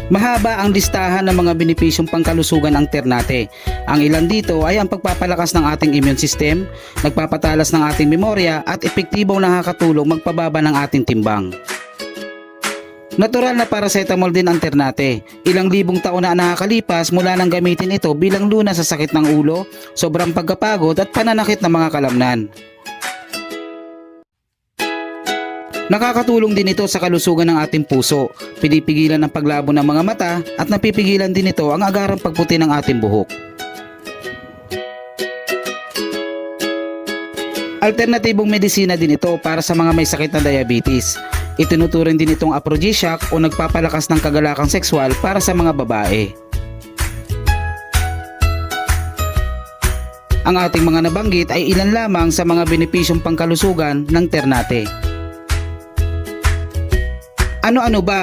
Mahaba ang listahan ng mga benepisyong pangkalusugan ng Ternate. Ang ilan dito ay ang pagpapalakas ng ating immune system, nagpapatalas ng ating memorya at epektibong nakakatulong magpababa ng ating timbang. Natural na paracetamol din ang Ternate. Ilang libong taon na nakakalipas mula nang gamitin ito bilang lunas sa sakit ng ulo, sobrang pagkapagod at pananakit ng mga kalamnan. Nakakatulong din ito sa kalusugan ng ating puso, pinipigilan ang paglabo ng mga mata at napipigilan din ito ang agarang pagputi ng ating buhok. Alternatibong medisina din ito para sa mga may sakit na diabetes. Itinuturing din itong aphrodisiac o nagpapalakas ng kagalakang sexual para sa mga babae. Ang ating mga nabanggit ay ilan lamang sa mga benepisyong pangkalusugan ng Ternate. Ano-ano ba